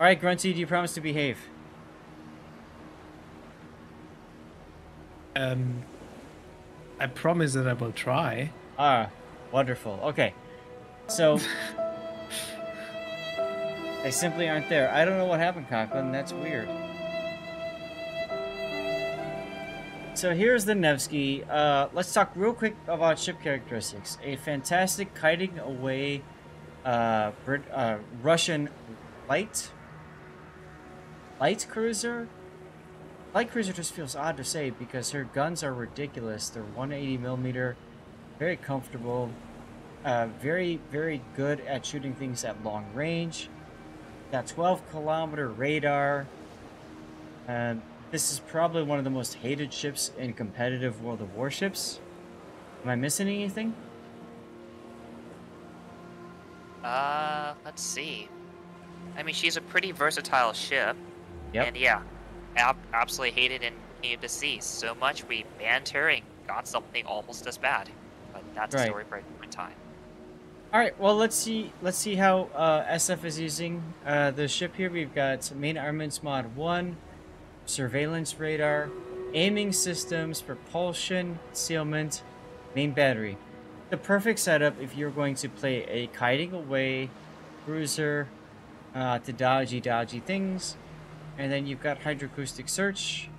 All right, Grunty, do you promise to behave? I promise that I will try. Ah, wonderful. Okay, so they simply aren't there. I don't know what happened, Conklin. That's weird. So here's the Nevsky. Let's talk real quick about ship characteristics. A fantastic kiting away Russian light light cruiser. Light cruiser just feels odd to say because her guns are ridiculous. They're 180 millimeter, very comfortable, very good at shooting things at long range. Got 12-kilometer radar. This is probably one of the most hated ships in competitive World of Warships. Am I missing anything? Let's see. I mean, she's a pretty versatile ship, Yep. and yeah, absolutely hated in King of the Seas. So much we banned her and got something almost as bad. But that's a Right. story for a different time. All right. Well, let's see how SF is using the ship here. We've got main armaments mod 1, surveillance radar, aiming systems, propulsion, concealment, main battery. The perfect setup if you're going to play a kiting away cruiser to dodgy things. And then you've got hydroacoustic search.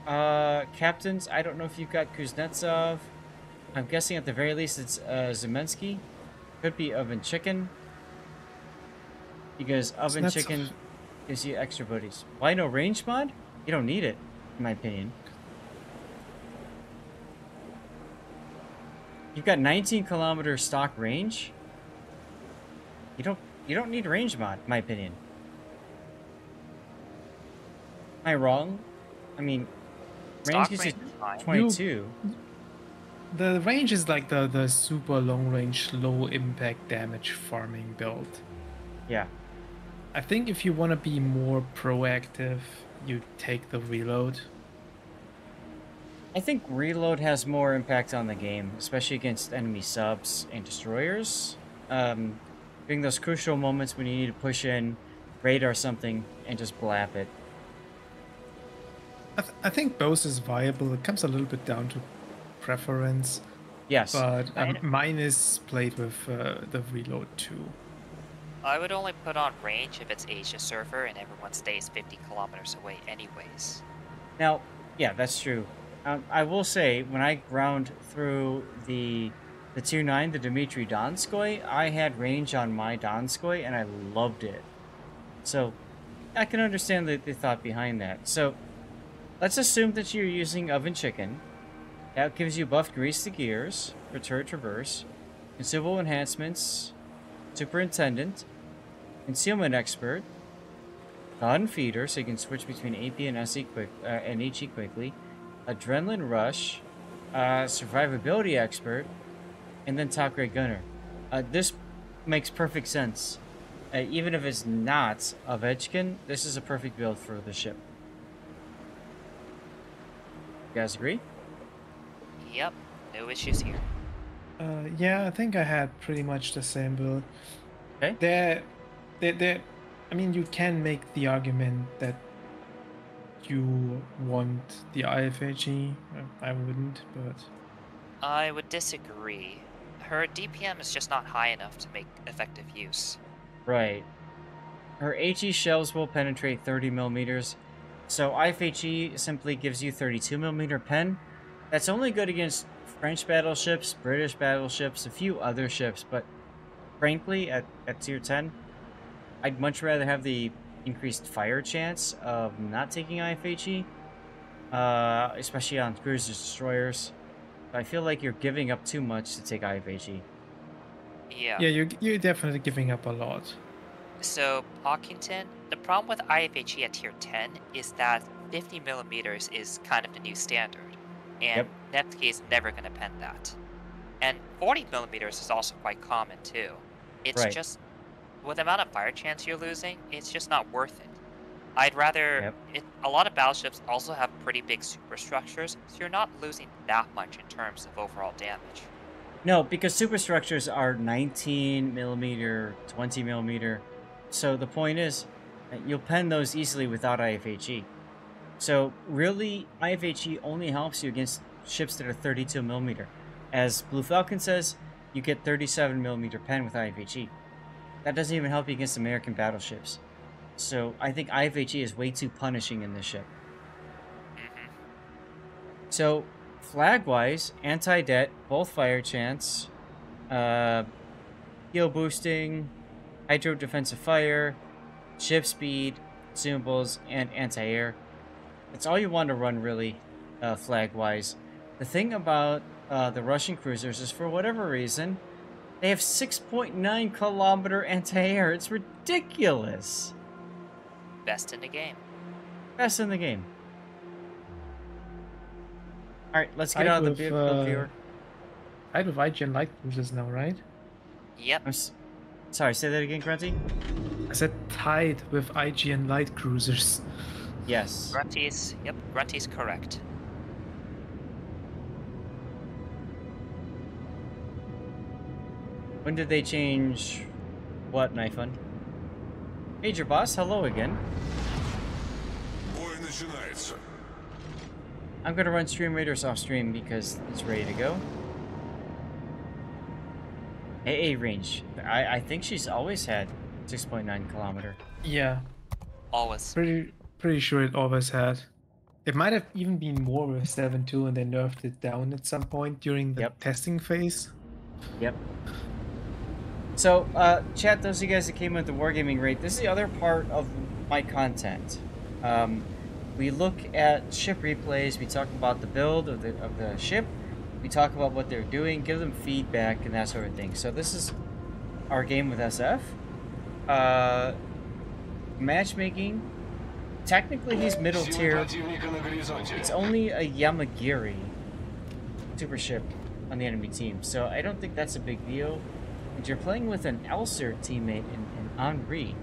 Captains, I don't know if you've got Kuznetsov. I'm guessing at the very least it's Zemensky. Could be Oven Chicken. Because Oven Chicken gives you extra booties. Why no range mod? You don't need it, in my opinion. You've got 19-kilometer stock range. You don't need range mod, in my opinion. Am I wrong? I mean, range Stock gives you range is fine. 22. The range is like the super long range, low impact damage farming build. Yeah. I think if you want to be more proactive, you take the reload. I think reload has more impact on the game, especially against enemy subs and destroyers. During those crucial moments when you need to push in, raid or something, and just blap it. I think both is viable. It comes a little bit down to preference, Yes. but mine is played with the reload too. I would only put on range if it's Asia server and everyone stays 50 kilometers away anyways. Now, yeah, that's true. I will say, when I ground through the Tier 9, the Dmitry Donskoy, I had range on my Donskoy, and I loved it. So, I can understand the thought behind that. So, let's assume that you're using Oven Chicken. That gives you buffed grease to gears for turret traverse, consumable enhancements, superintendent, concealment expert, gun feeder, so you can switch between AP and SE and HE quickly, adrenaline rush, survivability expert, and then top grade gunner. This makes perfect sense. Even if it's not Ovechkin, this is a perfect build for the ship. You guys agree? Yep, no issues here. Yeah, I think I had pretty much the same build. Okay. I mean, you can make the argument that you want the IFHE. I wouldn't, but I would disagree. Her DPM is just not high enough to make effective use. Right. Her HE shells will penetrate 30 millimeters, so IFHE simply gives you 32 millimeter pen. That's only good against French battleships, British battleships, a few other ships, but frankly, at tier 10, I'd much rather have the increased fire chance of not taking IFHE, especially on cruisers, destroyers. I feel like you're giving up too much to take IFHE. Yeah. yeah, you're definitely giving up a lot. So, Pockington, the problem with IFHE at tier 10 is that 50 millimeters is kind of the new standard, and Yep. Nevsky is never going to pen that. And 40 millimeters is also quite common too. It's Right. just, with the amount of fire chance you're losing, it's just not worth it. I'd rather, Yep. a lot of battleships also have pretty big superstructures, so you're not losing that much in terms of overall damage. No, because superstructures are 19 millimeter, 20 millimeter. So the point is, you'll pen those easily without IFHE. So really, IFHE only helps you against ships that are 32 millimeter. As Blue Falcon says, you get 37 millimeter pen with IFHE. That doesn't even help you against American battleships. So I think IFHE is way too punishing in this ship. So flag-wise, anti-det, both fire chance, heal boosting, hydro defensive fire, ship speed, consumables, and anti-air. That's all you want to run, really, flag-wise. The thing about the Russian cruisers is, for whatever reason, they have 6.9 kilometer anti-air. It's ridiculous. Best in the game. Best in the game. Alright, let's get out of the field viewer. Tied with IGN light cruisers now, right? Yep. Sorry, say that again, Grunty? I said tied with IGN light cruisers. Yes. Grunty's correct. When did they change what, Knifeun? Major Boss, hello again. I'm gonna run Stream Raiders off stream because it's ready to go. AA range. I think she's always had 6.9 kilometer. Yeah. Always. Pretty sure it always had. It might have even been more with 7.2 and they nerfed it down at some point during the testing phase. Yep. So, chat, those of you guys that came with the Wargaming rate, this is the other part of my content. We look at ship replays, we talk about the build of the ship, we talk about what they're doing, give them feedback, and that sort of thing. So this is our game with SF. Matchmaking, technically he's middle tier. It's only a Yamagiri super ship on the enemy team, so I don't think that's a big deal. And you're playing with an Elser teammate in Henri.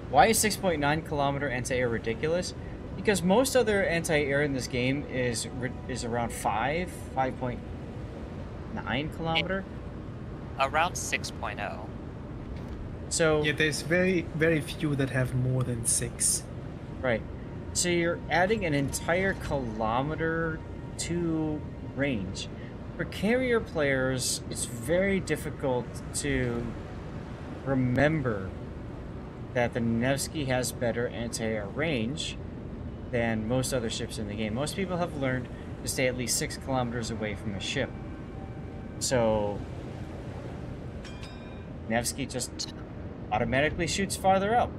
Why is 6.9 kilometer anti-air ridiculous? Because most other anti-air in this game is around 5.9 kilometer. Around 6.0. So yeah, there's very, very few that have more than 6. Right. So you're adding an entire kilometer to range. For carrier players, it's very difficult to remember that the Nevsky has better anti-air range than most other ships in the game. Most people have learned to stay at least 6 kilometers away from a ship. So Nevsky just automatically shoots farther out.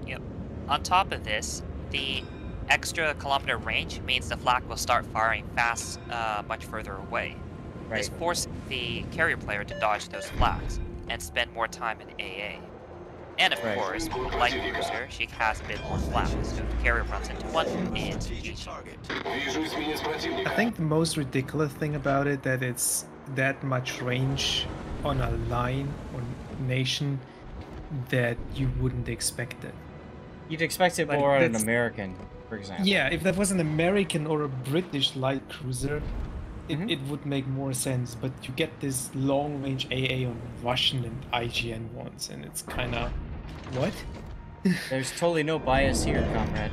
Yep. On top of this, the extra kilometer range means the flak will start firing fast much further away. Right. This forces the carrier player to dodge those flaks and spend more time in AA. And of course, like Cruiser, she has a bit more flak, so if the carrier runs into one, it's GG. I think the most ridiculous thing about it that it's that much range on a line or nation that you wouldn't expect it. You'd expect it more on an American, for example. Yeah, if that was an American or a British light cruiser, it would make more sense. But you get this long-range AA on Russian and IGN ones, and it's kind of... what? There's totally no bias here, comrade.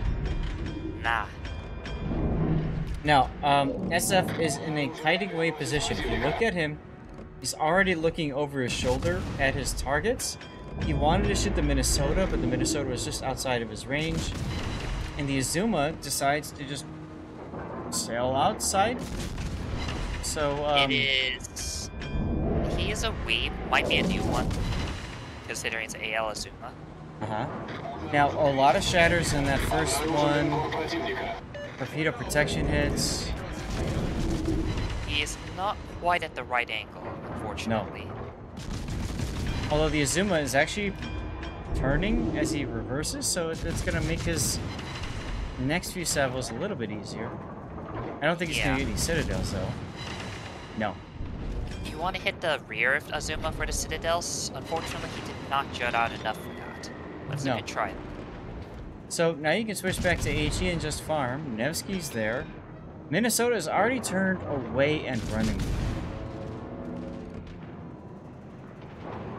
Nah. Now, SF is in a kiting away position. If you look at him, he's already looking over his shoulder at his targets. He wanted to shoot the Minnesota, but the Minnesota was just outside of his range. And the Azuma decides to just sail outside. So, it is... he is a weeb, might be a new one, considering it's AL Azuma. Now, a lot of shatters in that first one. Torpedo protection hits. He is not quite at the right angle, unfortunately. No. Although the Azuma is actually turning as he reverses, so it's going to make his next few salvos a little bit easier. I don't think he's going to get any Citadels, though. No. You want to hit the rear of Azuma for the Citadels? Unfortunately, he did not jut out enough for that. Let's even try it. So now you can switch back to HE and just farm. Nevsky's there. Minnesota is already turned away and running.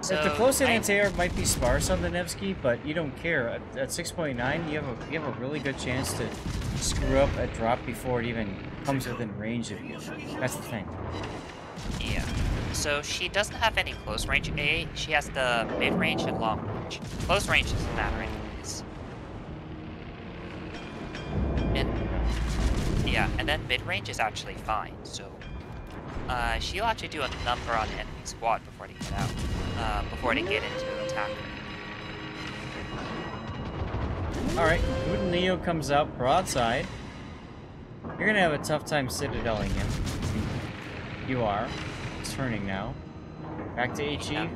So The close-in anti-air might be sparse on the Nevsky, but you don't care. At 6.9, you have a really good chance to screw up a drop before it even comes within range of you. That's the thing. Yeah. So she doesn't have any close range AA. She has the mid range and long range. Close range doesn't matter anyways. And yeah, and then mid range is actually fine. So she'll actually do a number on the enemy squad before they get out. Before they get into attack. Alright, when Leo comes out broadside, you're gonna have a tough time citadeling him. You are. It's turning now. Back to HE.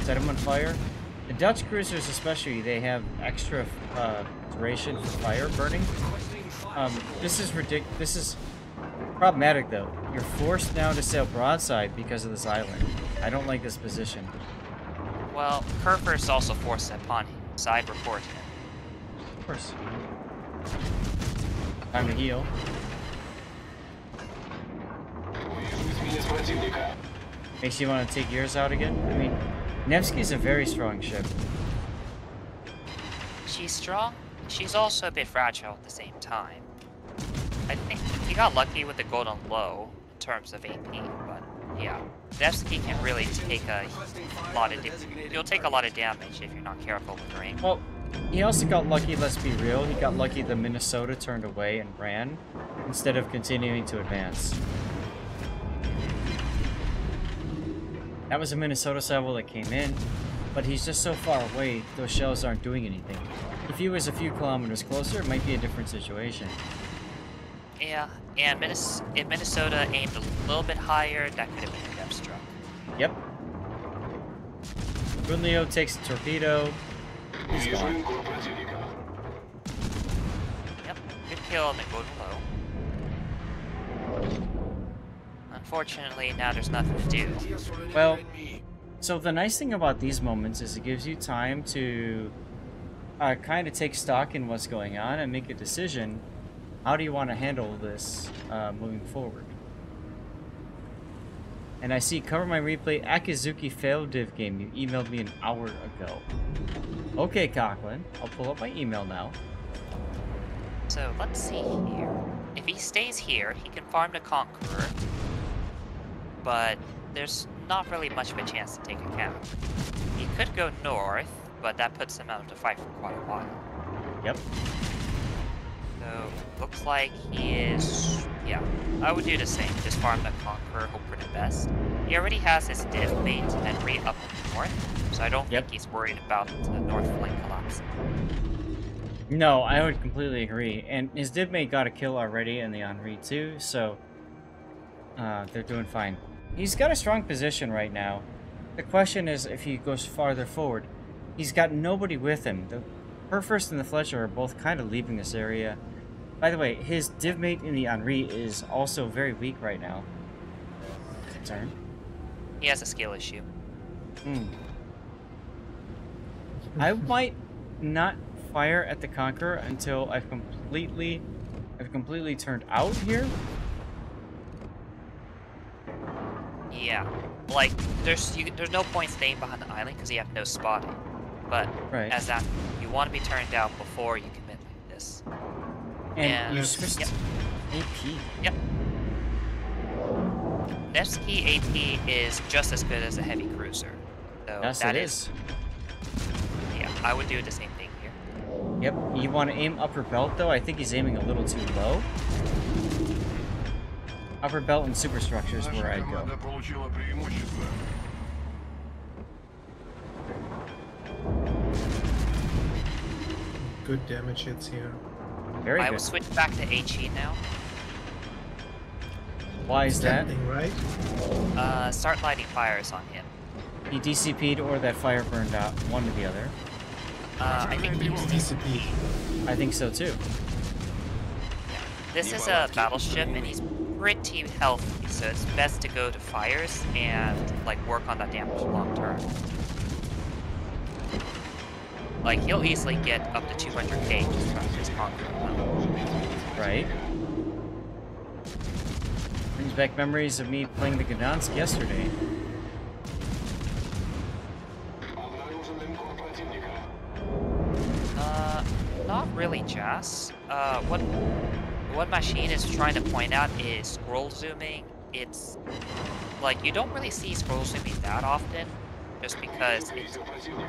Set him on fire. The Dutch cruisers especially, they have extra duration for fire burning. This is ridiculous. This is problematic though. You're forced now to sail broadside because of this island. I don't like this position. Well, Kerfer is also forced upon him, so I'd report him. Of course. Time to heal. Makes you want to take yours out again? I mean, Nevsky's a very strong ship. She's strong. She's also a bit fragile at the same time. I think he got lucky with the golden low in terms of AP, but yeah, Nevsky can really take a lot of. You'll take a lot of damage if you're not careful with the ring. Well, he also got lucky. Let's be real. He got lucky. The Minnesota turned away and ran instead of continuing to advance. That was a Minnesota salvo that came in, but he's just so far away, those shells aren't doing anything. If he was a few kilometers closer, it might be a different situation. Yeah, and if Minnesota aimed a little bit higher, that could have been a depth struck. Yep. Leo takes a torpedo. He's gone. Yep, good kill on the golden low. Unfortunately, now there's nothing to do. Well, so the nice thing about these moments is it gives you time to kind of take stock in what's going on and make a decision. How do you want to handle this moving forward? And I see cover my replay Akizuki failed div game. You emailed me an hour ago. Okay, Coughlin. I'll pull up my email now. So let's see here. If he stays here, he can farm the Conqueror. But there's not really much of a chance to take a cap. He could go north, but that puts him out of the fight for quite a while. Yep. So, looks like he is... Yeah, I would do the same. Just farm the Conqueror, hope for the best. He already has his div mate and re up in the north, so I don't think he's worried about the north flank collapsing. No, I would completely agree. And his div mate got a kill already in the Henri too, so... they're doing fine. He's got a strong position right now. The question is if he goes farther forward. He's got nobody with him. The Perfirst and the Fletcher are both kind of leaving this area. By the way, his div mate in the Henri is also very weak right now. Turn. He has a skill issue. I might not fire at the Conqueror until I've completely turned out here. Yeah, like there's no point staying behind the island because you have no spotting. But as that, you want to be turned out before you commit like this. And you switched AP. Yep. Nevsky AP is just as good as a heavy cruiser. So yes, that it is. Yeah, I would do the same thing here. Yep. You want to aim upper belt though? I think he's aiming a little too low. Upper belt and superstructure is where I'd go. Good damage hits here. Very good. I will switch back to HE now. Why is that? Standing, start lighting fires on him. He DCP'd or that fire burned out. One or the other. I think he was DCP'd. I think so too. This is a battleship and he's pretty healthy, so it's best to go to fires and like work on that damage long term. Like he'll easily get up to 200k just from his Conqueror. Right. Brings back memories of me playing the Gdansk yesterday. Not really, Jazz. What Machine is trying to point out is scroll zooming. It's like you don't really see scroll zooming that often, just because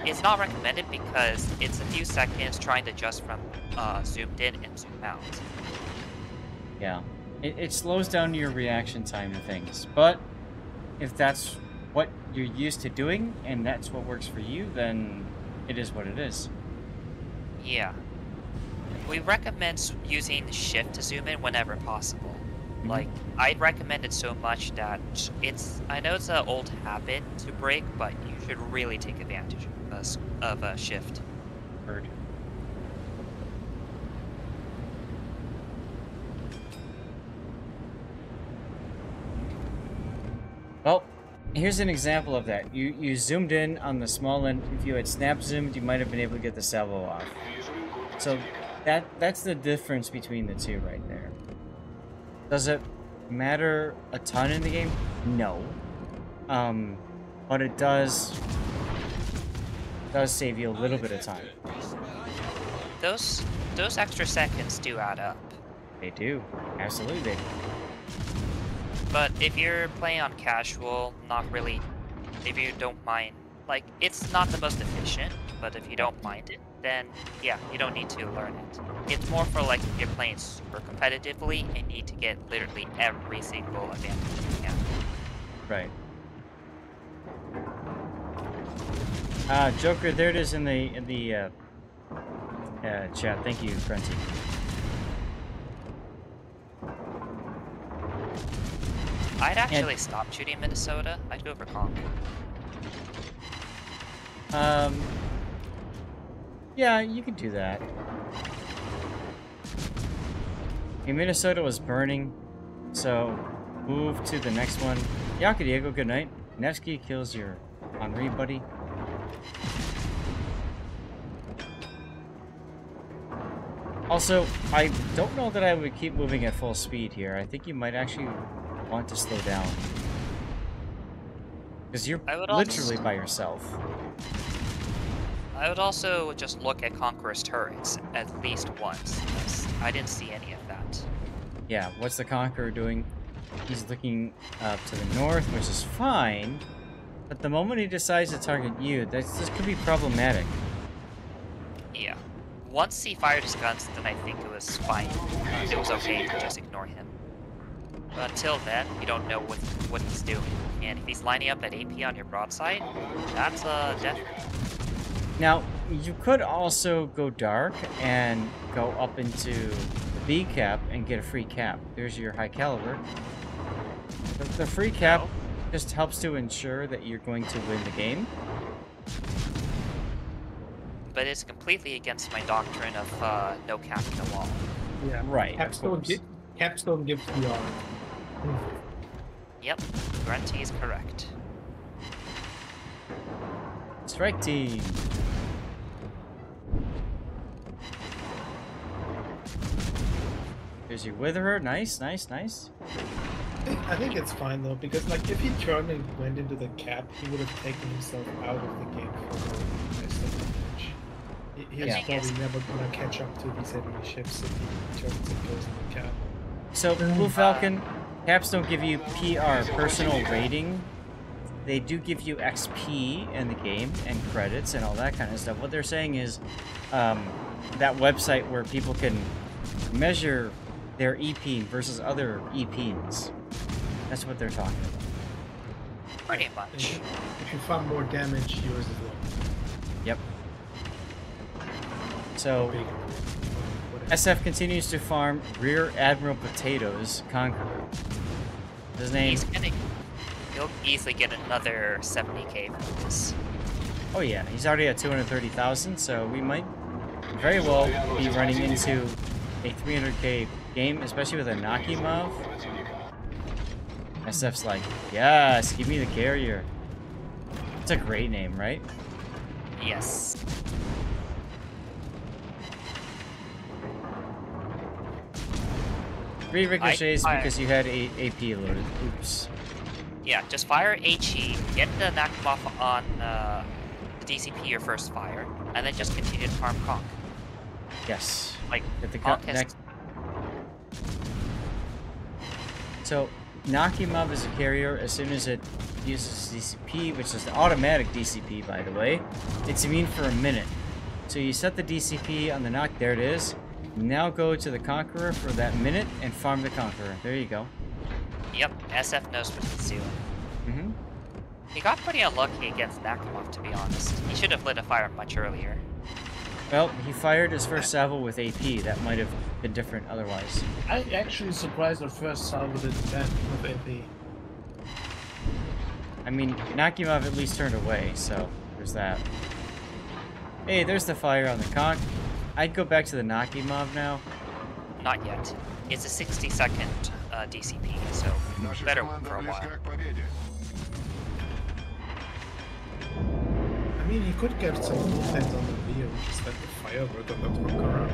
it's not recommended because it's a few seconds trying to adjust from zoomed in and zoom out. Yeah. It slows down your reaction time to things. But if that's what you're used to doing and that's what works for you, then it is what it is. Yeah. We recommend using shift to zoom in whenever possible. Like, I'd recommend it so much that I know it's an old habit to break, but you should really take advantage of a shift. Heard. Well, here's an example of that. You zoomed in on the small end. If you had snap zoomed, you might have been able to get the salvo off. So that's the difference between the two right there. Does it matter a ton in the game? No. But it does save you a little bit of time. Those extra seconds do add up. They do. Absolutely they do. But if you're playing on casual, not really, if you don't mind, like, it's not the most efficient, but if you don't mind it, then yeah, you don't need to learn it. It's more for like if you're playing super competitively and need to get literally every single advantage you can. Right. Joker, there it is in the chat. Thank you, Frenzy. I'd actually stop shooting Minnesota. I'd go for Conk. Yeah, you could do that. Okay, Minnesota was burning, so move to the next one. Yaka Diego, good night. Nevsky kills your Henri buddy. Also, I don't know that I would keep moving at full speed here. I think you might actually want to slow down. Because you're literally by yourself. I would also just look at Conqueror's turrets at least once, because I didn't see any of that. Yeah, what's the Conqueror doing? He's looking to the north, which is fine, but the moment he decides to target you, this could be problematic. Yeah. Once he fired his guns, then I think it was fine. It was okay to just ignore him. But until then, you don't know what he's doing. And if he's lining up at AP on your broadside, that's a death. Now, you could also go dark and go up into the B cap and get a free cap. There's your high caliber. The free cap just helps to ensure that you're going to win the game. But it's completely against my doctrine of no capping the wall. Yeah, right. Capstone gives PR. Yep, Grunty is correct. Strike team. There's your Witherer. Nice, nice, nice. I think it's fine though, because like if he turned and went into the cap, he would have taken himself out of the game for the rest of the match. He's probably never gonna catch up to these enemy ships if he turns and goes in the cap. So Blue Falcon, caps don't give you PR personal rating. They do give you XP in the game and credits and all that kind of stuff. What they're saying is that website where people can measure their EP versus other EPs. That's what they're talking about. Pretty much. If you find more damage, yours is low. Yep. So, SF continues to farm Rear Admiral Potatoes Conqueror. His name... He'll easily get another 70k from this. Oh yeah, he's already at 230,000, so we might very well be running into a 300k game, especially with a Naki Mav. SF's like, yes, give me the carrier. It's a great name, right? Yes. 3 ricochets because you had a AP loaded. Oops. Yeah, just fire HE, get the Nakamov on the DCP your first fire, and then just continue to farm conk. Yes. Like, Get the conk has... next. So, Nakimov is a carrier. As soon as it uses DCP, which is the automatic DCP, by the way, it's immune for a minute. So you set the DCP on the knock. There it is. Now go to the Conqueror for that minute and farm the Conqueror. There you go. Yep, SF knows what he's doing. Mm-hmm. He got pretty unlucky against Nakimov, to be honest. He should have lit a fire much earlier. Well, he fired his first salvo with AP. That might have been different otherwise. I actually surprised our first salvo did 10 with AP. I mean, Nakimov at least turned away, so there's that. Hey, there's the fire on the conch. I'd go back to the Nakimov now. Not yet. It's a 60-second DCP, so better for a while. I mean, he could get some defense on the rear, which is that the firework on the Conqueror.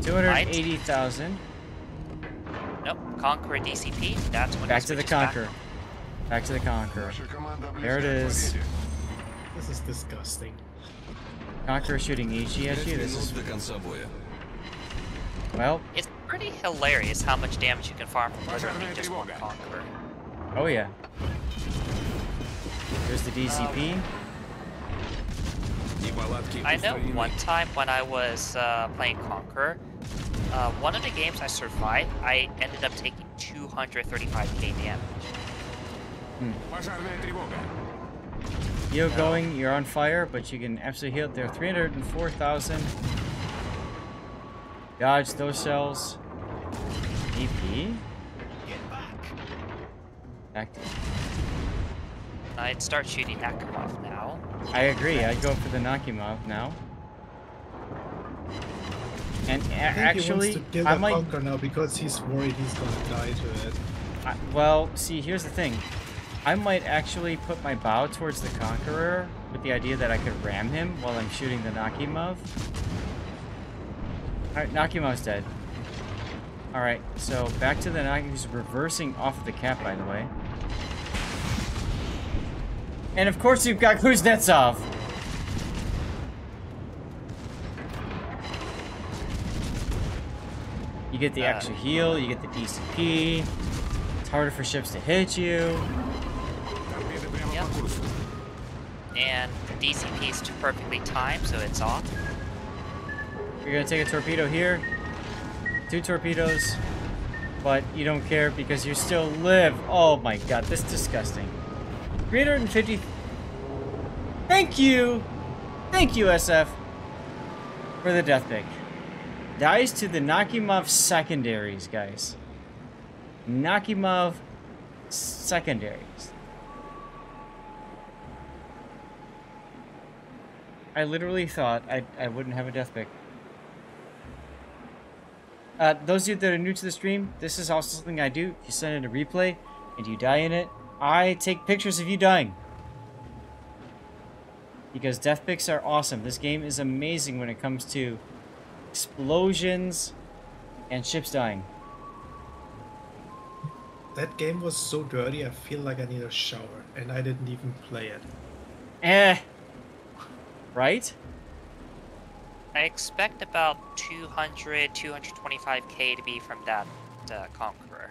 280,000. Nope, Conqueror DCP, that's when Back to the Conqueror. Back to the Conqueror. There it is. This is disgusting. Conqueror shooting Ichi at you. This is... Well... It's pretty hilarious how much damage you can farm from literally just one Conqueror. Oh yeah. There's the DCP. I know one time when I was playing Conqueror, one of the games I survived, I ended up taking 235k damage. Heal going, you're on fire, but you can absolutely heal. There are 304,000. Dodge those cells. EP. Back to... I'd start shooting Nakimov now. I agree. I'd go for the Nakimov now. And actually, he wants to kill the Conqueror now because he's worried he's gonna die to it. Well, see, here's the thing. I might actually put my bow towards the Conqueror with the idea that I could ram him while I'm shooting the Nakimov. Alright, Nakimov's dead. Alright, so back to the Nakimov, who's reversing off of the cap, by the way. And of course you've got Kuznetsov! You get the extra heal, you get the DCP. It's harder for ships to hit you. Yep. And the DCP is perfectly timed, so it's off. You're gonna take a torpedo here. 2 torpedoes. But you don't care because you still live. Oh my god, this is disgusting. 350. Thank you! Thank you, SF, for the death pick. Dies to the Nakimov secondaries, guys. Nakimov secondaries. I literally thought I wouldn't have a death pick. Those of you that are new to the stream, this is also something I do. You send in a replay and you die in it. I take pictures of you dying. Because death picks are awesome. This game is amazing when it comes to explosions and ships dying. That game was so dirty, I feel like I need a shower, and I didn't even play it. Right? I expect about 200, 225k to be from that Conqueror.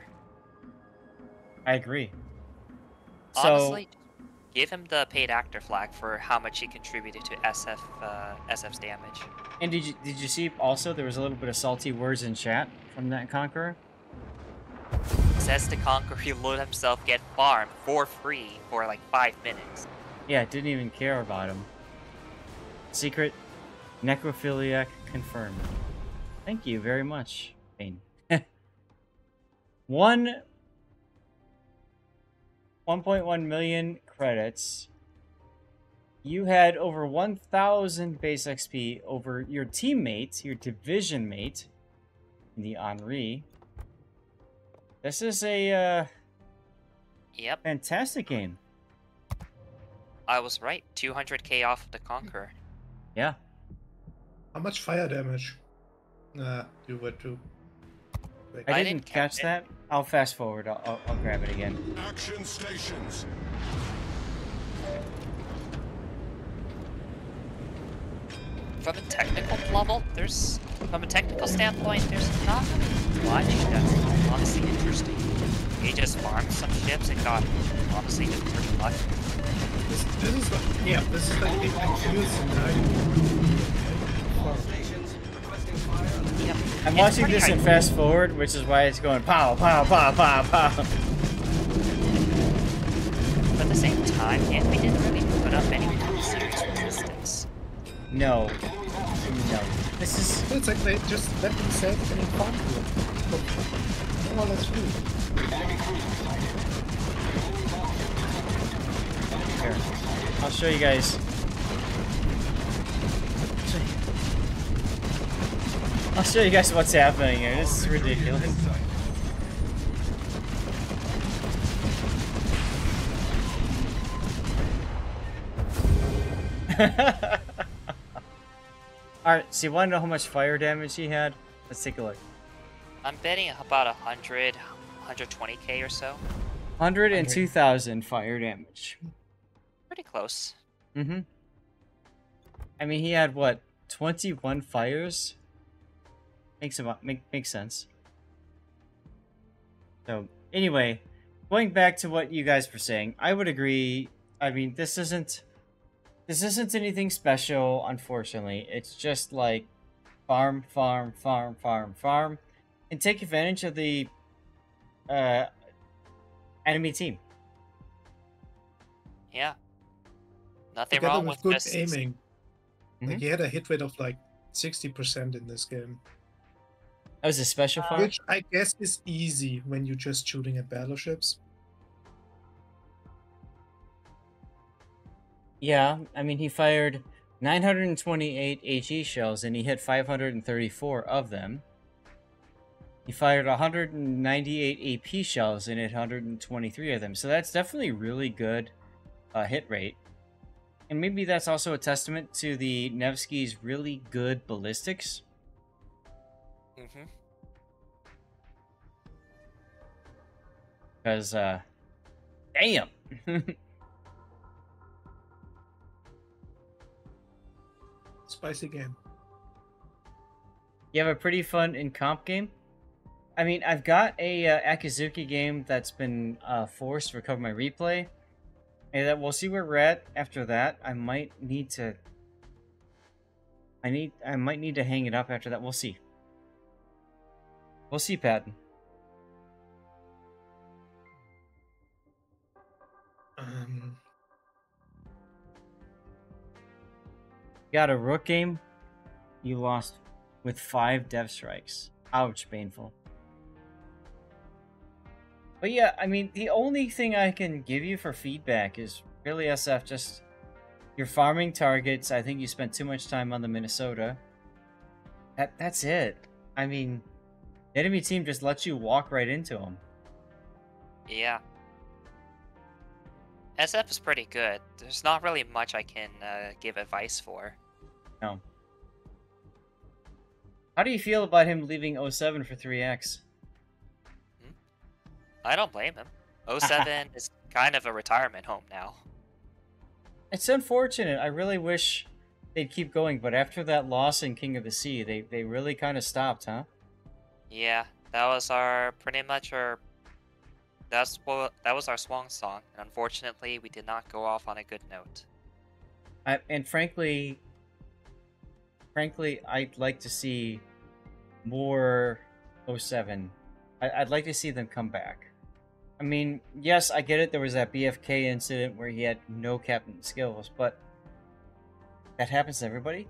I agree. Honestly, give him the paid actor flag for how much he contributed to SF's damage. And did you see also there was a little bit of salty words in chat from that Conqueror? Says the Conqueror he let himself get farmed for free for like 5 minutes. Yeah, didn't even care about him. Secret necrophiliac confirmed. Thank you very much, Bane. 1.1 million credits. You had over 1,000 base XP over your teammate, your division mate, in the Henri. This is a fantastic game. I was right. 200k off the Conqueror. Yeah. How much fire damage you were to? I didn't catch that. I'll fast forward. I'll grab it again. Action stations. from a technical level, from a technical standpoint, there's not really much that's honestly interesting. He just farmed some ships and got honestly just pretty lucky. This is like, yeah, this is like the ideal scenario. Yep. I'm watching this in fast forward, which is why it's going pow, pow, pow, pow, pow. But at the same time, yeah, we didn't really put up any serious resistance. No. No. This is... It's like they just let them set and farm to it. More or less free. Here. I'll show you guys. I'll show you guys what's happening here. This is ridiculous. Alright, so you want to know how much fire damage he had? Let's take a look. I'm betting about 100, 120k or so. 102,000 fire damage. Pretty close. Mm-hmm. I mean, he had, what, 21 fires? Makes sense. So, anyway, going back to what you guys were saying, I would agree. I mean, this isn't anything special, unfortunately. It's just like farm, farm, farm, farm, farm, and take advantage of the enemy team. Yeah. Nothing Together wrong with with good just aiming. Mhm. Like he had a hit rate of like 60% in this game. That was a special farm? Which I guess is easy when you're just shooting at battleships. Yeah, I mean, he fired 928 HE shells and he hit 534 of them. He fired 198 AP shells and hit 123 of them. So that's definitely really good hit rate. And maybe that's also a testament to the Nevsky's really good ballistics. Mm-hmm. Because, damn! Spicy game. You have a pretty fun in-comp game? I mean, I've got a Akizuki game that's been forced to recover my replay. And that we'll see where we're at after that. I might need to... I might need to hang it up after that. We'll see. We'll see, Patton. Got a Rook game. You lost with 5 death strikes. Ouch, painful. But yeah, I mean, the only thing I can give you for feedback is really, SF, just you're farming targets. I think you spent too much time on the Minnesota. That's it. I mean, the enemy team just lets you walk right into them. Yeah. SF is pretty good. There's not really much I can give advice for. No. How do you feel about him leaving 07 for 3X? I don't blame him. 07 is kind of a retirement home now. It's unfortunate. I really wish they'd keep going, but after that loss in King of the Sea, they really kind of stopped, huh? Yeah, that was our that was our swan song, and unfortunately, we did not go off on a good note. And frankly, I'd like to see more 07. I'd like to see them come back. I mean, yes, I get it. There was that BFK incident where he had no captain skills, but that happens to everybody.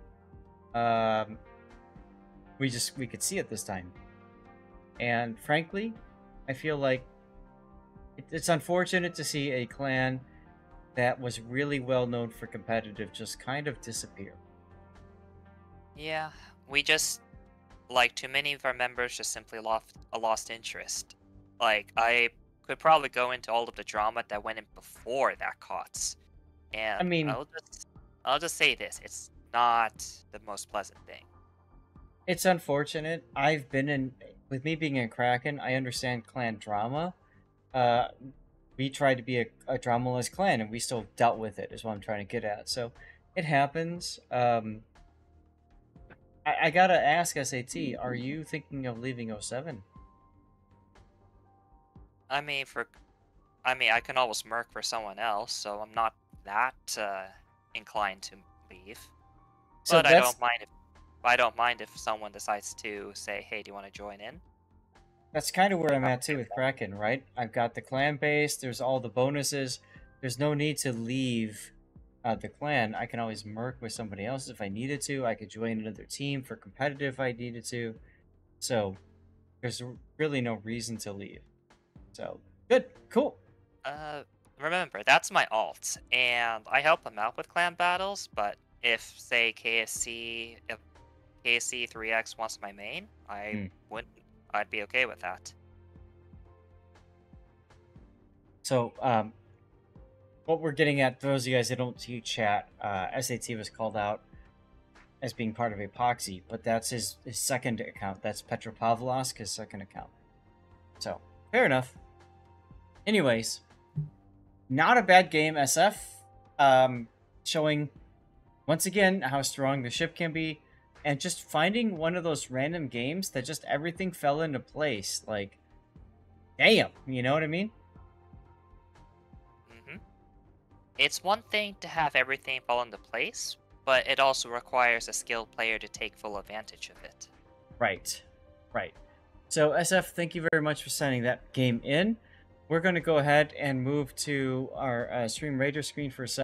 We could see it this time, and frankly, I feel like it's unfortunate to see a clan that was really well known for competitive just kind of disappear. Yeah, we just, too many of our members just simply lost interest. I could probably go into all of the drama that went in before that COTS. And I mean, I'll just say this, it's not the most pleasant thing. It's unfortunate. I've been in, with me being in Kraken, I understand clan drama. We tried to be a dramaless clan, and we still dealt with it, is what I'm trying to get at. So, it happens. I gotta ask SAT, are you thinking of leaving 07? I mean, I can always merc for someone else, so I'm not that inclined to leave. So But I that's don't mind if someone decides to say, "Hey, do you want to join in?" That's kind of where I'm I'm at okay too with with that. Kraken, right? I've got the clan base, there's all the bonuses. There's no need to leave the clan. I can always merc with somebody else if I needed to. I could join another team for competitive if I needed to. So there's really no reason to leave. So good, cool. Uh, Remember, that's my alt, and I help him out with clan battles, but if, say, if KSC 3X wants my main, Hmm. I'd be okay with that. So what we're getting at, for those of you guys that don't see chat, SAT was called out as being part of Epoxy, but that's his second account. That's Petropavlovsk, his second account. So fair enough. Anyways, not a bad game, SF. Showing once again how strong the ship can be, and just finding one of those random games that just everything fell into place. Like, damn, you know what I mean? hmm It's one thing to have everything fall into place, but it also requires a skilled player to take full advantage of it. Right, right. So SF, thank you very much for sending that game in. We're going to go ahead and move to our Stream Raider screen for a second.